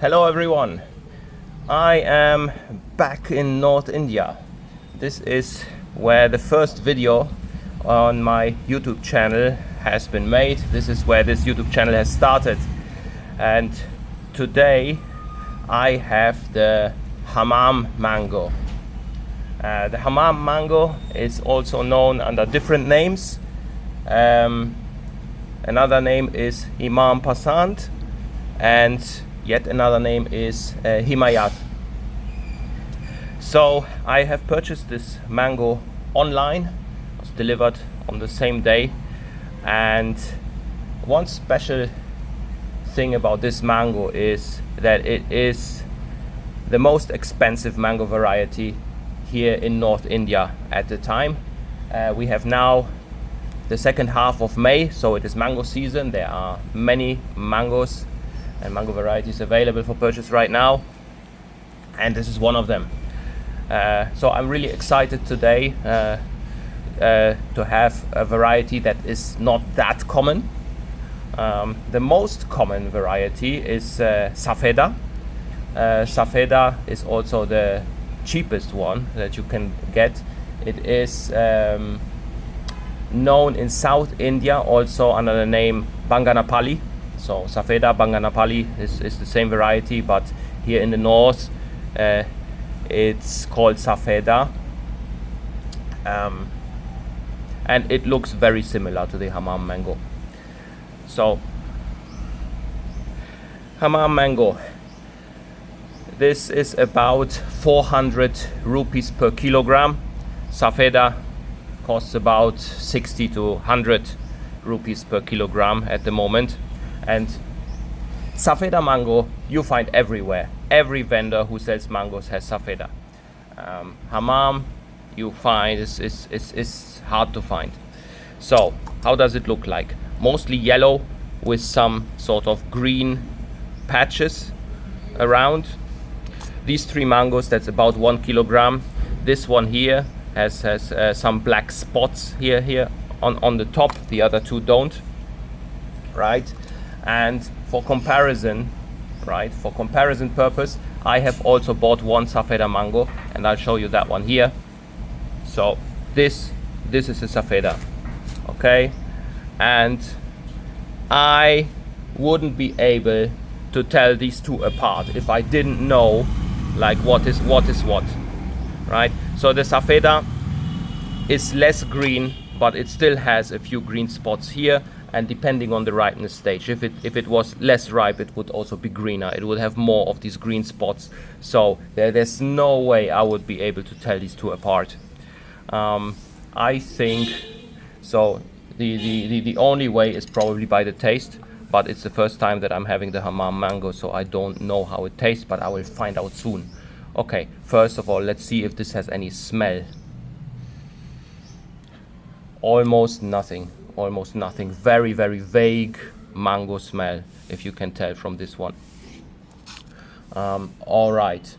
Hello everyone, I am back in North India. This is where the first video on my YouTube channel has been made. This is where this YouTube channel has started, and today I have the Hamam mango. The Hamam mango is also known under different names. Another name is Imam pasand, and yet another name is Himayath. So I have purchased this mango online. It was delivered on the same day, and one special thing about this mango is that it is the most expensive mango variety here in North India at the time. We have now the second half of May, so it is mango season. There are many mangoes and mango varieties available for purchase right now, and this is one of them. So I'm really excited today to have a variety that is not that common. The most common variety is Safeda. Safeda is also the cheapest one that you can get. It is known in South India also under the name Banganapali. So Safeda, Banganapali is the same variety, but here in the north it's called Safeda, and it looks very similar to the Hamam mango. So Hamam mango, this is about 400 rupees per kilogram. Safeda costs about 60 to 100 rupees per kilogram at the moment. And Safeda mango you find everywhere. Every vendor who sells mangoes has Safeda. Hamam you find is hard to find. So how does it look like? Mostly yellow with some sort of green patches around. These three mangoes, that's about 1 kilogram. This one here has some black spots here on the top. The other two don't, right? And for comparison, right, for comparison purpose, I have also bought one Safeda mango, and I'll show you that one here. So this is a Safeda, okay? And I wouldn't be able to tell these two apart if I didn't know like what is what, right? So the Safeda is less green, but it still has a few green spots here, and depending on the ripeness stage, if it was less ripe, it would also be greener. It would have more of these green spots. So there's no way I would be able to tell these two apart. I think so. The only way is probably by the taste, but it's the first time that I'm having the Hamam mango, so I don't know how it tastes, but I will find out soon. Okay, first of all, let's see if this has any smell. Almost nothing. Very vague mango smell, if you can tell from this one. All right,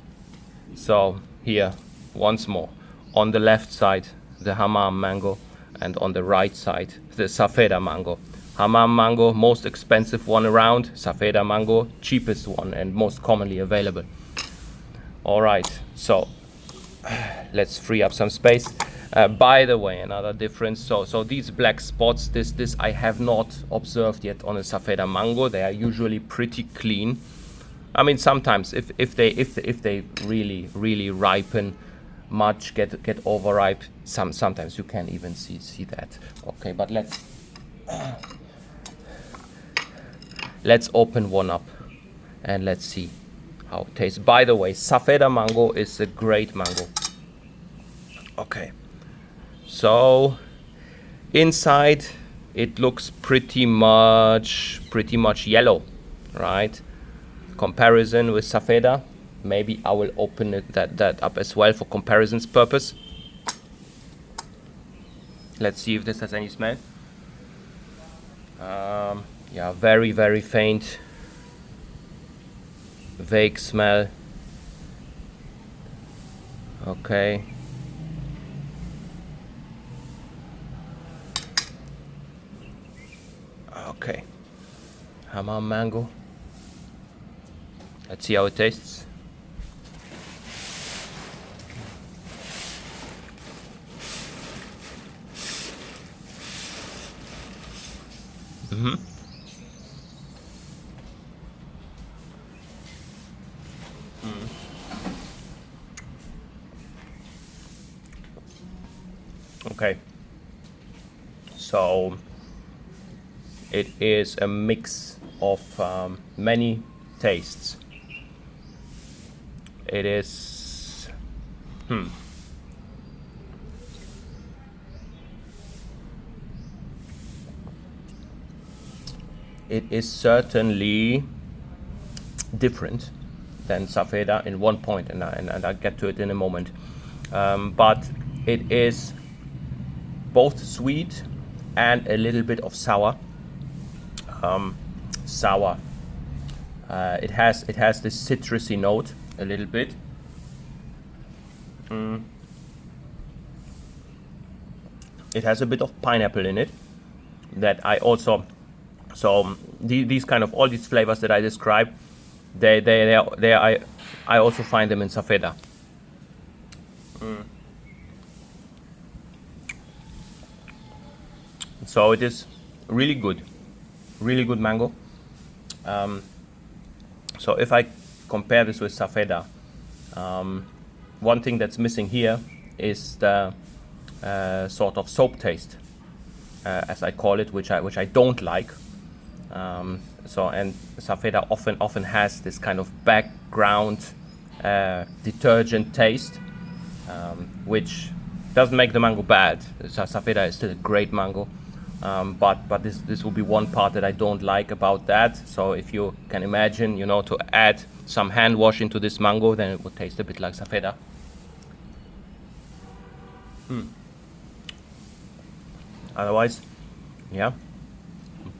so here once more, on the left side the Hamam mango, and on the right side the Safeda mango. Hamam mango, most expensive one around. Safeda mango, cheapest one and most commonly available. All right, so let's free up some space. By the way, another difference, so these black spots, this I have not observed yet on a Safeda mango. They are usually pretty clean. I mean, sometimes if they really ripen much, get overripe, sometimes you can even see that. Okay, but let's open one up and let's see how it tastes. By the way, Safeda mango is a great mango. Okay, so inside it looks pretty much yellow, right? Comparison with Safeda, maybe I will open that up as well for comparison's purpose. Let's see if this has any smell. Yeah, very faint, vague smell. Okay. Okay. Hamam mango. Let's see how it tastes. Okay, so it is a mix of many tastes. It is it is certainly different than Safeda in one point, and I'll get to it in a moment. But it is both sweet and a little bit of sour. It has this citrusy note a little bit. It has a bit of pineapple in it that I also. So these kind of all these flavors that I described, I also find them in Safeda. So it is really good mango. So if I compare this with Safeda, one thing that's missing here is the sort of soap taste, as I call it, which I don't like. So, and Safeda often has this kind of background detergent taste, which doesn't make the mango bad. Safeda is still a great mango, but this will be one part that I don't like about that. So if you can imagine, to add some hand wash into this mango, then it would taste a bit like Safeda. Otherwise, yeah.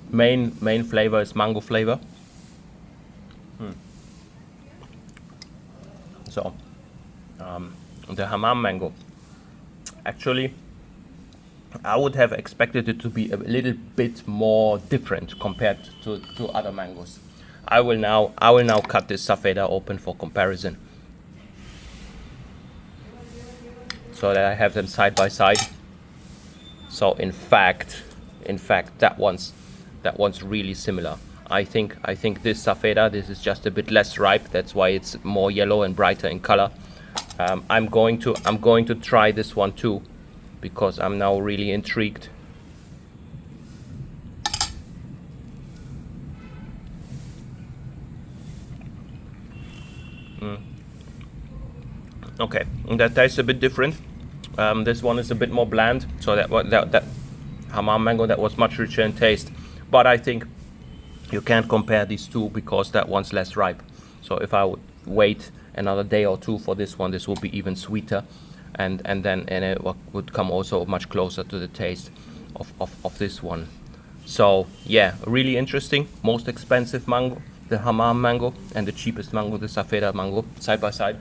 Main flavor is mango flavor. So the Hamam mango, actually I would have expected it to be a little bit more different compared to other mangoes. I will now cut this Safeda open for comparison, so that I have them side by side. So in fact that one's really similar. I think this Safeda, this is just a bit less ripe. That's why it's more yellow and brighter in color. I'm going to try this one too, because I'm now really intrigued. Okay, and that tastes a bit different. This one is a bit more bland. So that Hamam mango, that was much richer in taste. But I think you can't compare these two because that one's less ripe. So if I would wait another day or two for this one, this will be even sweeter, and it would come also much closer to the taste of this one. So yeah, really interesting. Most expensive mango, the Hamam mango, and the cheapest mango, the Safeda mango, side by side.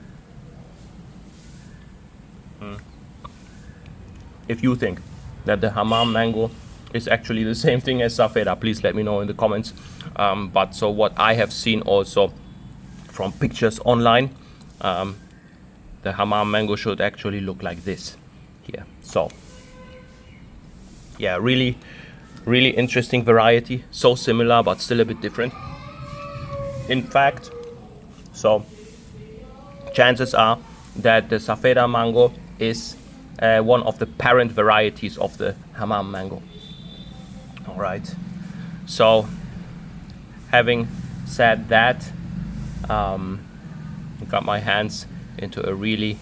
If you think that the Hamam mango is actually the same thing as Safeda, please let me know in the comments. But so what I have seen also from pictures online, the Hamam mango should actually look like this here. So yeah, really interesting variety. So similar but still a bit different. In fact, so chances are that the Safeda mango is one of the parent varieties of the Hamam mango. All right, so having said that, I got my hands into a really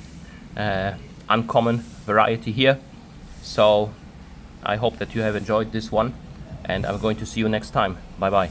uncommon variety here. So I hope that you have enjoyed this one, and I'm going to see you next time. Bye bye.